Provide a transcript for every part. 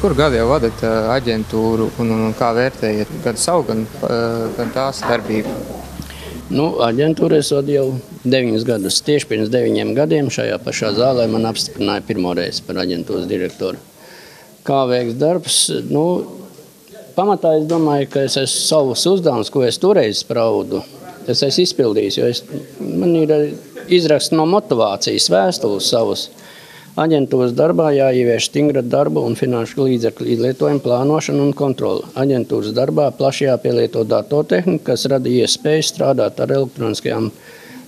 kuru gadu jau vadat aģentūru un kā vērtējat gan savu, gan tās darbību? Aģentūru es vadu jau 9 gadus. Tieši pirms 9 gadiem šajā pašā zālē man apstiprināja pirmo reizi par aģentūras direktoru. Kā veiks darbs? Pamatā es domāju, ka es esmu savus uzdevumus, ko es toreiz spraudu, es esmu izpildījis, jo man ir izraksts no motivācijas vēstules savus. Aģentūras darbā jāievieš stingra darba un finanšu līdzekļu izlietojumu plānošanu un kontroli. Aģentūras darbā plaši jāpielieto datortehnika, kas rada iespēju strādāt ar elektroniskajām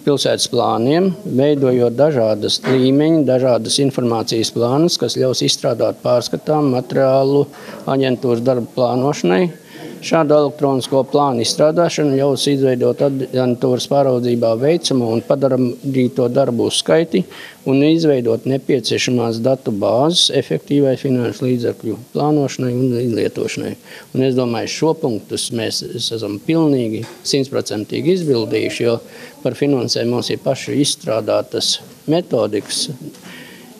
pilsētas plāniem, veidojot dažādas līmeņi, dažādas informācijas plānus, kas ļaus izstrādāt pārskatām materiālu aģentūras darba plānošanai. Šādu elektronisko plānu izstrādāšanu ļaus izveidot aģentūras pāraudzībā veicamo un padarīto darbu uzskaiti un izveidot nepieciešamās datu bāzes efektīvai finanšu līdzekļu plānošanai un izlietošanai. Un es domāju, šo punktus mēs esam pilnīgi 100% izbildījuši, jo par finansējumu mums ir paši izstrādātas metodikas,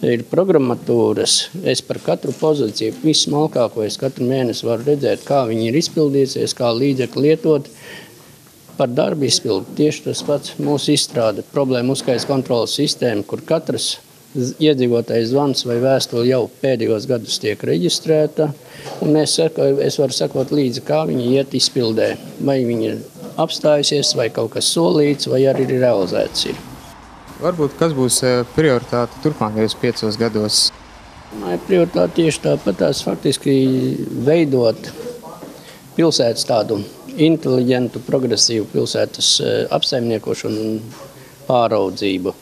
ir programmatūras. Es par katru pozīciju, visu smalkāko es katru mēnesi varu redzēt, kā viņi ir izpildījusies, kā līdzekļi lietot. Par darbu izpildu tieši tas pats mūsu izstrāde problēmu uzskaits kontrolas sistēma, kur katrs iedzīvotājs zvans vai vēstuli jau pēdējos gadus tiek reģistrēta. Un es varu sekot līdzi, kā viņi iet izpildē. Vai viņi ir apstājusies, vai kaut kas solīts, vai arī ir realizēts. Varbūt kas būs prioritāte turpmākajos 5 gados? Prioritāte tieši tāpatās faktiski veidot pilsētas tādu inteliģentu, progresīvu pilsētas apsaimniekošanu un pāraudzību.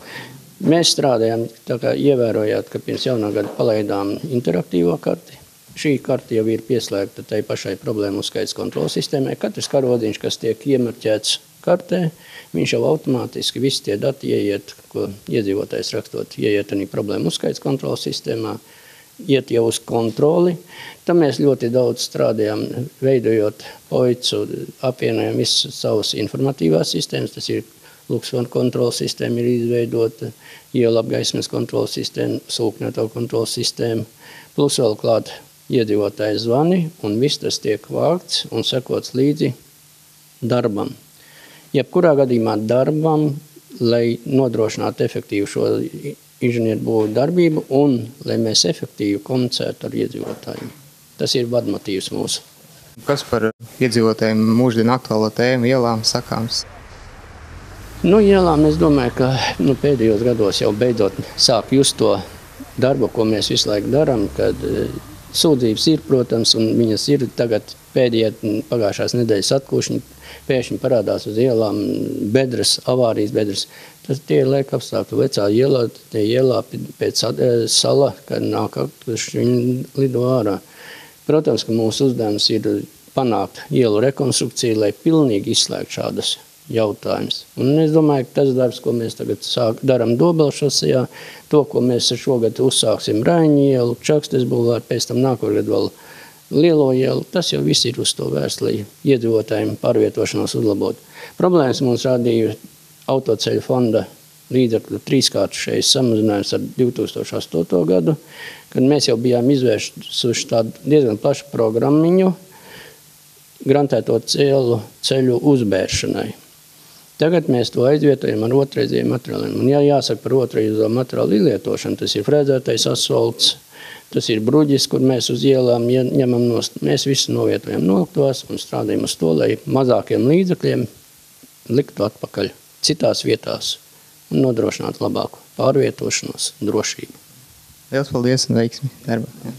Mēs strādājam, tā kā ievērojāt, ka pirms jaunā gada palaidām interaktīvo karti. Šī karta jau ir pieslēgta tai pašai problēmu uzskaits kontrolas sistēmai. Katrs karodziņš, kas tiek iemarķēts kartē, viņš jau automātiski visi tie dati ieiet, ko iedzīvotājs rakstot, ieiet arī problēmu uzskaits kontrolas sistēmā, iet jau uz kontroli. Tam mēs ļoti daudz strādājam, veidojot POICU, apvienojam visas savas informatīvās sistēmas, tas ir Luksvana kontrolas sistēma ir izveidota, ielu apgaismas kontrolas sistēma, sūkņoto kontrolas sistēma, plus vēl klāt iedzīvotāju zvani, un viss tas tiek vākts un sekots līdzi darbam. Jebkurā gadījumā darbam, lai nodrošinātu efektīvu šo inženieru būvu darbību un lai mēs efektīvi komunicētu ar iedzīvotājiem. Tas ir vadmotīvs mūsu. Kas par iedzīvotājiem mūždien aktuālo tēmu ielām sakāms? Ielām es domāju, ka pēdējos gados jau beidzot sāk just to darbu, ko mēs visu laiku darām, kad sūdzības ir, protams, un viņas ir tagad pagājušās nedēļas atkūšņi, pēkšņi parādās uz ielām bedres, avārijas bedres. Tie ir laika apstākļi. Vecā ielā, tie ielā pēc sala, kad nāk aktuši, viņi lido ārā. Protams, ka mūsu uzdevums ir panākt ielu rekonstrukciju, lai pilnīgi izslēgt šādas jautājumus. Un es domāju, ka tas darbs, ko mēs tagad darām Dobelšosejā, to, ko mēs šogad uzsāksim Raņu ielu, Čakstes bulvāru, pēc tam nākamgad vēl Lielo ielu, tas jau viss ir uz to vērsts, lai iedzīvotājiem pārvietošanos uzlabotu. Problēmas mums rādīja autoceļu fonda līdzekļu 3-kāršais samazinājums ar 2008. gadu, kad mēs jau bijām izvērsuši tādu diezgan plašu programmiņu grantēto ceļu uzbēršanai. Tagad mēs to aizvietojam ar otrreizējiem materiāliem. Un jāsaka par otrreizējo materiālu izlietošanu, tas ir frēzētais asfalts, tas ir bruģis, kur mēs uz ielām ņemam nost. Mēs visu novietojam noliktavās un strādājam uz to, lai mazākiem līdzekļiem liktu atpakaļ citās vietās un nodrošinātu labāku pārvietošanos, drošību. Liels paldies un veiksmi darbā!